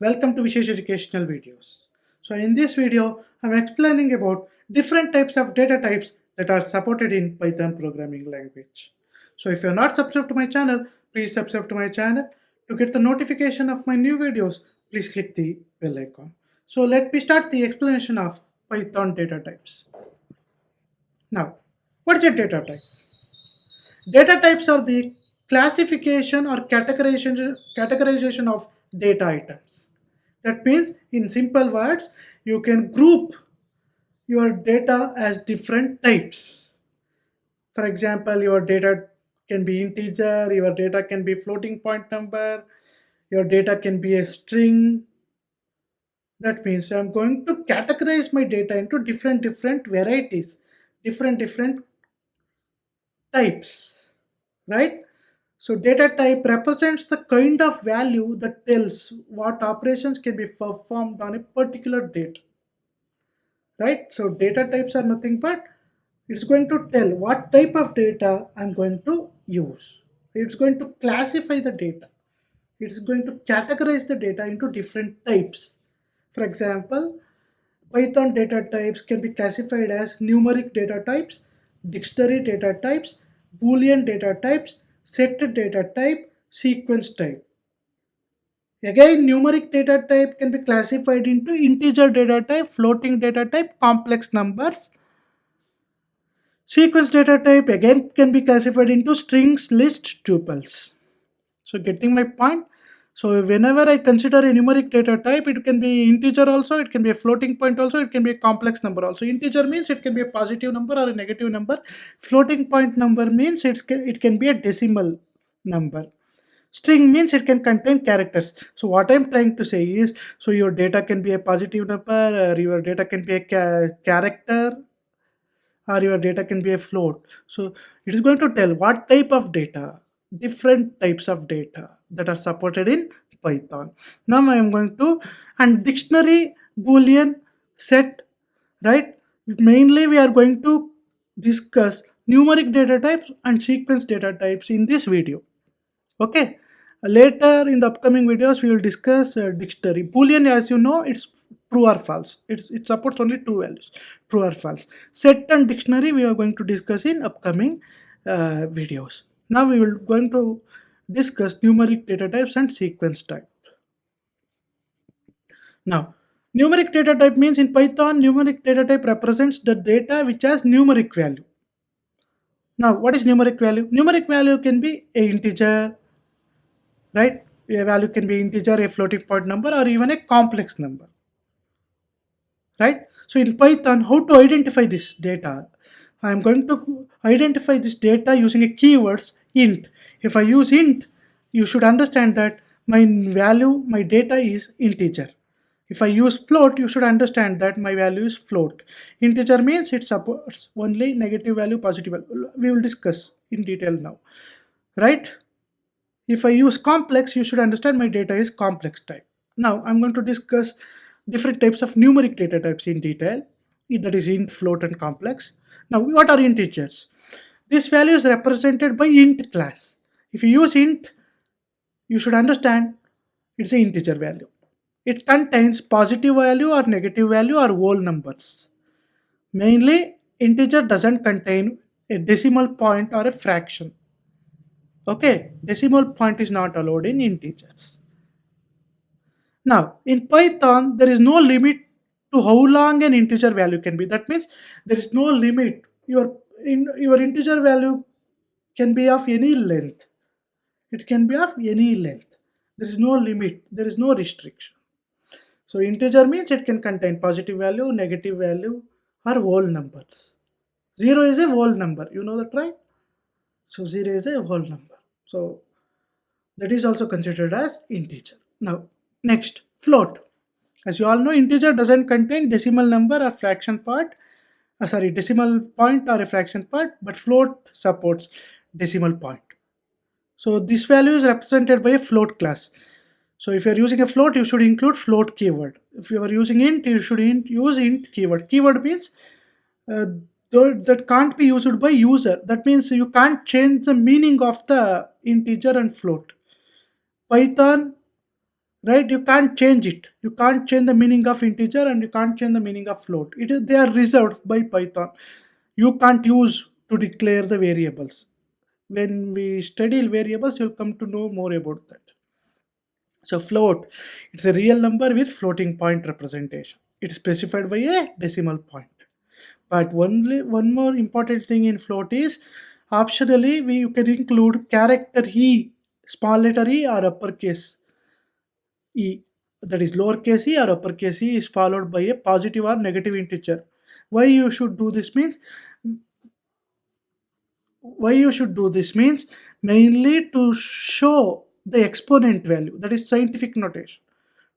Welcome to Vishesh Educational Videos. So in this video, I'm explaining about different types of data types that are supported in Python programming language. So if you're not subscribed to my channel, please subscribe to my channel. To get the notification of my new videos, please click the bell icon. So let me start the explanation of Python data types. Now, what is a data type? Data types are the classification or categorization of data items. That means, in simple words, you can group your data as different types. For example, your data can be integer, your data can be floating point number, your data can be a string. That means I'm going to categorize my data into different varieties, different types, right? So data type represents the kind of value that tells what operations can be performed on a particular data, right? So data types are nothing but it's going to tell what type of data I'm going to use. It's going to classify the data. It's going to categorize the data into different types. For example, Python data types can be classified as numeric data types, dictionary data types, Boolean data types, set data type, sequence type. Again, numeric data type can be classified into integer data type, floating data type, complex numbers. Sequence data type again can be classified into strings, list, tuples. So getting my point? So whenever I consider a numeric data type, it can be integer also, it can be a floating point also, it can be a complex number also. Integer means it can be a positive number or a negative number. Floating point number means it can be a decimal number. String means it can contain characters. So what I'm trying to say is, so your data can be a positive number, or your data can be a character, or your data can be a float. So it is going to tell what type of data, different types of data that are supported in Python. Now I am going to, and dictionary, Boolean, set, right? Mainly we are going to discuss numeric data types and sequence data types in this video. Okay. Later in the upcoming videos, we will discuss dictionary. Boolean, as you know, it's true or false. It supports only two values, true or false. Set and dictionary we are going to discuss in upcoming videos. Now we will going to discuss numeric data types and sequence type. Now, numeric data type means in Python, numeric data type represents the data which has numeric value. Now, what is numeric value? Numeric value can be a integer, right? A value can be integer, a floating point number, or even a complex number, right? So in Python, how to identify this data? I'm going to identify this data using a keywords int. If I use int, you should understand that my value, my data is integer. If I use float, you should understand that my value is float. Integer means it supports only negative value, positive value. We will discuss in detail now, right? If I use complex, you should understand my data is complex type. Now I'm going to discuss different types of numeric data types in detail, that is int, float, and complex. Now what are integers? This value is represented by int class. If you use int, you should understand it's an integer value. It contains positive value or negative value or whole numbers. Mainly, integer doesn't contain a decimal point or a fraction. Okay, decimal point is not allowed in integers. Now, in Python, there is no limit to how long an integer value can be. That means there is no limit. Your integer value can be of any length. It can be of any length. There is no limit. There is no restriction. So integer means it can contain positive value, negative value, or whole numbers. 0 is a whole number. You know that, right? So 0 is a whole number. So that is also considered as integer. Now, next, float. As you all know, integer doesn't contain decimal number or fraction part, decimal point or a fraction part, but float supports decimal point. So this value is represented by a float class. So if you are using a float, you should include float keyword. If you are using int, you should use int keyword. Keyword means that can't be used by user. That means you can't change the meaning of the integer and float. Python right? You can't change it. You can't change the meaning of integer and you can't change the meaning of float. They are reserved by Python. You can't use to declare the variables. When we study variables, you'll come to know more about that. So float, it's a real number with floating point representation. It's specified by a decimal point. But only one more important thing in float is optionally you can include character e, small letter e or uppercase e. That is lowercase e or uppercase e is followed by a positive or negative integer. Why you should do this means why you should do this means mainly to show the exponent value. That is scientific notation.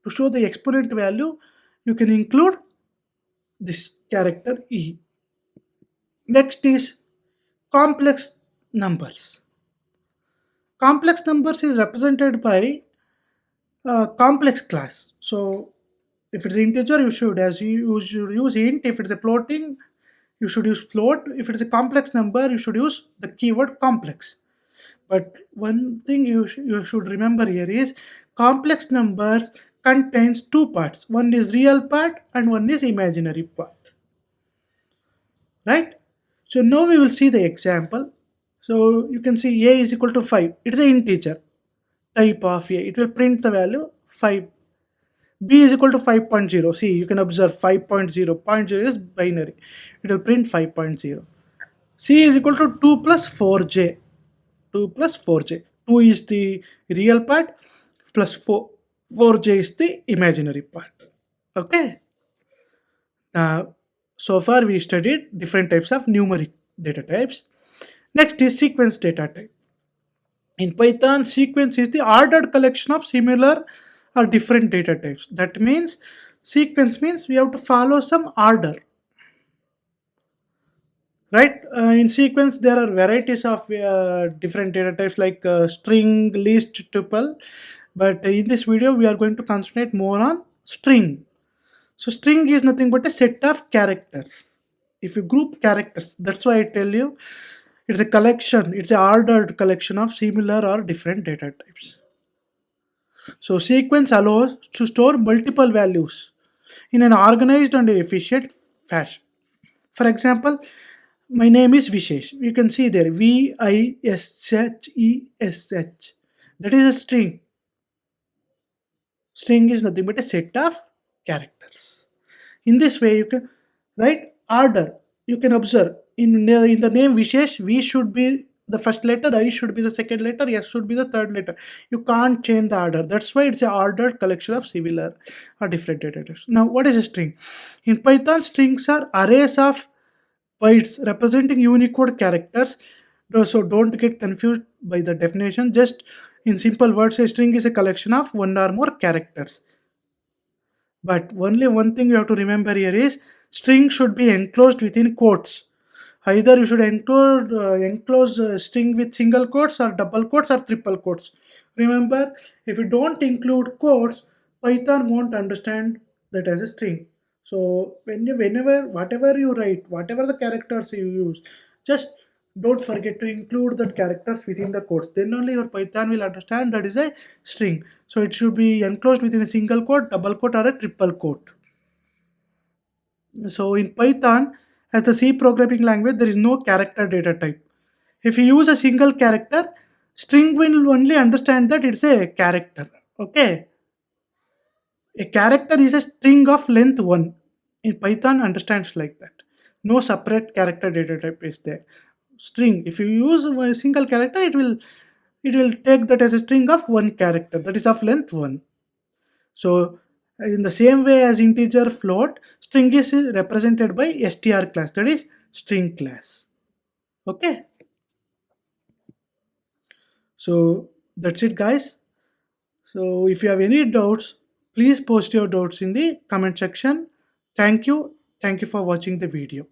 To show the exponent value, you can include this character e. Next is complex numbers. Complex numbers is represented by complex class. So if it's integer, you should use int. If it's a floating, you should use float. If it's a complex number, you should use the keyword complex. But one thing you should remember here is complex numbers contains two parts. One is real part and one is imaginary part. Right? So now we will see the example. So you can see a is equal to 5. It is an integer type of a. It will print the value 5. B is equal to 5.0. See, you can observe 5.0. Point 0 is binary. It will print 5.0. C is equal to 2 plus 4j. 2 plus 4j. 2 is the real part plus 4j is the imaginary part. Okay. Now, so far we studied different types of numeric data types. Next is sequence data type. In Python, sequence is the ordered collection of similar or different data types. That means sequence means we have to follow some order. Right? In sequence, there are varieties of different data types like string, list, tuple. But in this video, we are going to concentrate more on string. So string is nothing but a set of characters. If you group characters, that's why I tell you it's a collection, it's an ordered collection of similar or different data types. So sequence allows to store multiple values in an organized and efficient fashion. For example, my name is Vishesh. You can see there Vishesh. That is a string. String is nothing but a set of characters. In this way, you can write order. You can observe in the name Vishesh, V should be the first letter, I should be the second letter, S should be the third letter. You can't change the order. That's why it's an ordered collection of similar or different data types. Now, what is a string? In Python, strings are arrays of bytes representing Unicode characters. So don't get confused by the definition. Just in simple words, a string is a collection of one or more characters. But only one thing you have to remember here is string should be enclosed within quotes. Either you should enclose string with single quotes or double quotes or triple quotes. Remember, if you don't include quotes, Python won't understand that as a string. So whenever whatever you write, whatever the characters you use, just don't forget to include the characters within the quotes. Then only your Python will understand that is a string. So it should be enclosed within a single quote, double quote, or a triple quote. So in Python, as the C programming language, there is no character data type. If you use a single character, string will only understand that it's a character. Okay. A character is a string of length 1. In Python understands like that. No separate character data type is there. String. If you use a single character, it will take that as a string of one character, that is of length 1. So in the same way as integer float, string is represented by str class, that is string class. Okay. So that's it, guys. So if you have any doubts, please post your doubts in the comment section. Thank you. Thank you for watching the video.